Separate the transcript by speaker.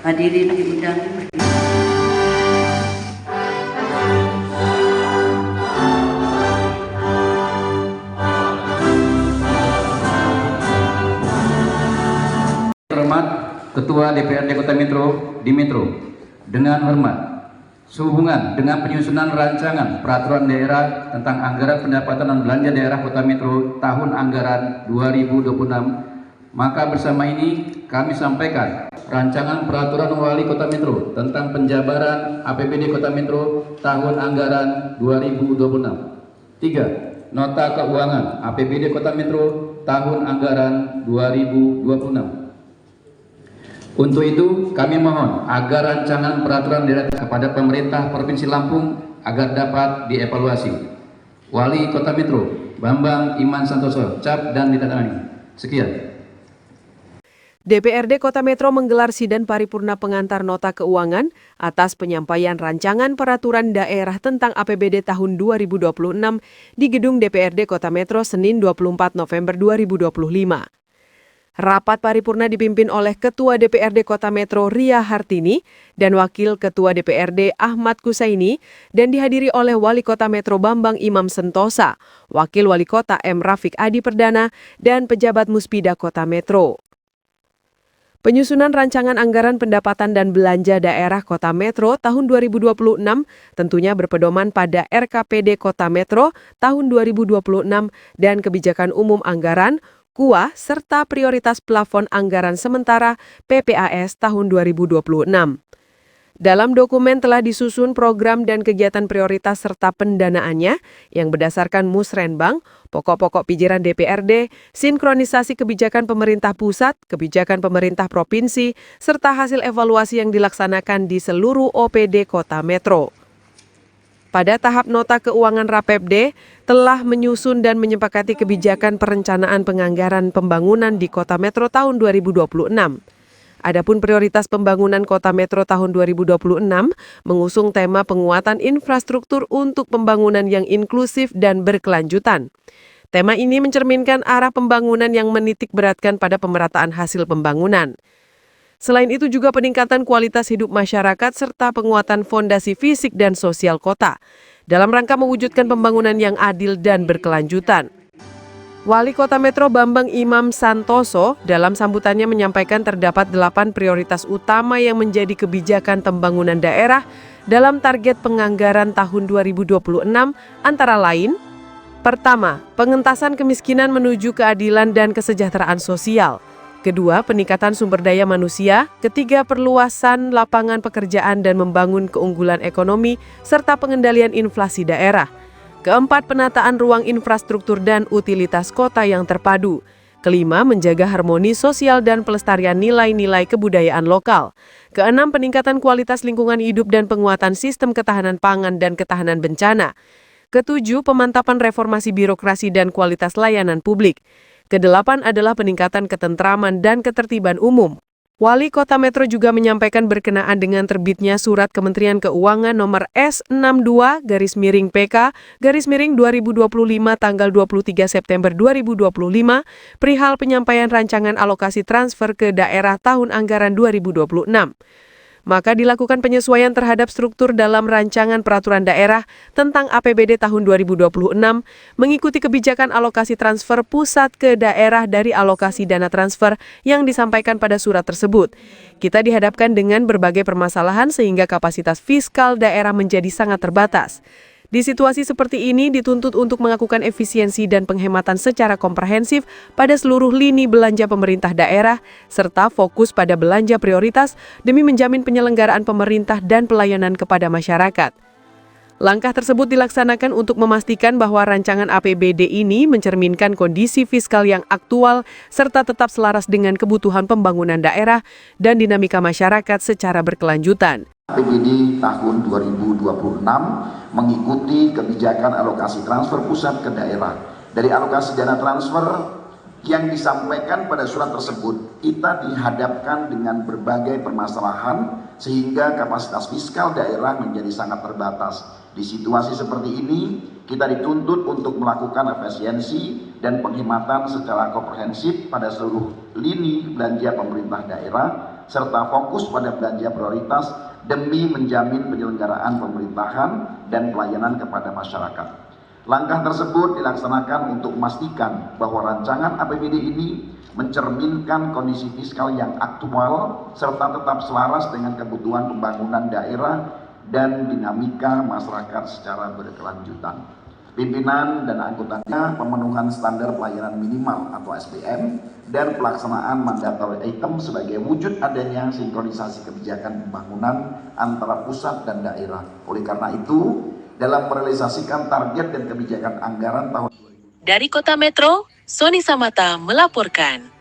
Speaker 1: Hadirin diundang.
Speaker 2: Hormat Ketua DPRD Kota Metro di Metro, dengan hormat sehubungan dengan penyusunan rancangan peraturan daerah tentang anggaran pendapatan dan belanja daerah Kota Metro tahun anggaran 2026, maka bersama ini kami sampaikan rancangan peraturan wali Kota Metro tentang penjabaran APBD Kota Metro tahun anggaran 2026. 3. Nota keuangan APBD Kota Metro tahun anggaran 2026. Untuk itu, kami mohon agar rancangan peraturan daerah kepada pemerintah Provinsi Lampung agar dapat dievaluasi. Wali Kota Metro, Bambang Iman Santoso, cap dan ditandatangani. Sekian.
Speaker 3: DPRD Kota Metro menggelar sidang paripurna pengantar nota keuangan atas penyampaian rancangan peraturan daerah tentang APBD tahun 2026 di gedung DPRD Kota Metro Senin 24 November 2025. Rapat paripurna dipimpin oleh Ketua DPRD Kota Metro Ria Hartini dan Wakil Ketua DPRD Ahmad Kusaini dan dihadiri oleh Wali Kota Metro Bambang Imam Sentosa, Wakil Wali Kota M. Rafiq Adi Perdana, dan pejabat Muspida Kota Metro. Penyusunan rancangan anggaran pendapatan dan belanja daerah Kota Metro tahun 2026 tentunya berpedoman pada RKPD Kota Metro tahun 2026 dan kebijakan umum anggaran KUA serta prioritas plafon anggaran sementara PPAS tahun 2026. Dalam dokumen telah disusun program dan kegiatan prioritas serta pendanaannya yang berdasarkan Musrenbang, pokok-pokok pikiran DPRD, sinkronisasi kebijakan pemerintah pusat, kebijakan pemerintah provinsi, serta hasil evaluasi yang dilaksanakan di seluruh OPD Kota Metro. Pada tahap nota keuangan Rapepd, telah menyusun dan menyepakati kebijakan perencanaan penganggaran pembangunan di Kota Metro tahun 2026. Adapun prioritas pembangunan Kota Metro tahun 2026 mengusung tema penguatan infrastruktur untuk pembangunan yang inklusif dan berkelanjutan. Tema ini mencerminkan arah pembangunan yang menitik beratkan pada pemerataan hasil pembangunan. Selain itu juga peningkatan kualitas hidup masyarakat serta penguatan fondasi fisik dan sosial kota dalam rangka mewujudkan pembangunan yang adil dan berkelanjutan. Wali Kota Metro Bambang Imam Santoso dalam sambutannya menyampaikan terdapat 8 prioritas utama yang menjadi kebijakan pembangunan daerah dalam target penganggaran tahun 2026 antara lain: pertama, pengentasan kemiskinan menuju keadilan dan kesejahteraan sosial. Kedua, peningkatan sumber daya manusia. Ketiga, perluasan lapangan pekerjaan dan membangun keunggulan ekonomi, serta pengendalian inflasi daerah. Keempat, penataan ruang infrastruktur dan utilitas kota yang terpadu. Kelima, menjaga harmoni sosial dan pelestarian nilai-nilai kebudayaan lokal. Keenam, peningkatan kualitas lingkungan hidup dan penguatan sistem ketahanan pangan dan ketahanan bencana. Ketujuh, pemantapan reformasi birokrasi dan kualitas layanan publik. Kedelapan adalah peningkatan ketentraman dan ketertiban umum. Wali Kota Metro juga menyampaikan berkenaan dengan terbitnya Surat Kementerian Keuangan nomor S62-PK-2025 tanggal 23 September 2025 perihal penyampaian rancangan alokasi transfer ke daerah tahun anggaran 2026. Maka dilakukan penyesuaian terhadap struktur dalam rancangan peraturan daerah tentang APBD tahun 2026 mengikuti kebijakan alokasi transfer pusat ke daerah dari alokasi dana transfer yang disampaikan pada surat tersebut. Kita dihadapkan dengan berbagai permasalahan sehingga kapasitas fiskal daerah menjadi sangat terbatas. Di situasi seperti ini dituntut untuk melakukan efisiensi dan penghematan secara komprehensif pada seluruh lini belanja pemerintah daerah, serta fokus pada belanja prioritas demi menjamin penyelenggaraan pemerintah dan pelayanan kepada masyarakat. Langkah tersebut dilaksanakan untuk memastikan bahwa rancangan APBD ini mencerminkan kondisi fiskal yang aktual serta tetap selaras dengan kebutuhan pembangunan daerah dan dinamika masyarakat secara berkelanjutan.
Speaker 4: APBD tahun 2026 mengikuti kebijakan alokasi transfer pusat ke daerah. Dari alokasi dana transfer yang disampaikan pada surat tersebut, kita dihadapkan dengan berbagai permasalahan sehingga kapasitas fiskal daerah menjadi sangat terbatas. Di situasi seperti ini, kita dituntut untuk melakukan efisiensi dan penghematan secara komprehensif pada seluruh lini belanja pemerintah daerah, serta fokus pada belanja prioritas demi menjamin penyelenggaraan pemerintahan dan pelayanan kepada masyarakat. Langkah tersebut dilaksanakan untuk memastikan bahwa rancangan APBD ini mencerminkan kondisi fiskal yang aktual serta tetap selaras dengan kebutuhan pembangunan daerah dan dinamika masyarakat secara berkelanjutan. Pimpinan dan anggotanya pemenuhan standar pelayanan minimal atau SPM dan pelaksanaan mandatory item sebagai wujud adanya sinkronisasi kebijakan pembangunan antara pusat dan daerah. Oleh karena itu, dalam merealisasikan target dan kebijakan anggaran tahun
Speaker 1: Dari Kota Metro, Sony Samata melaporkan.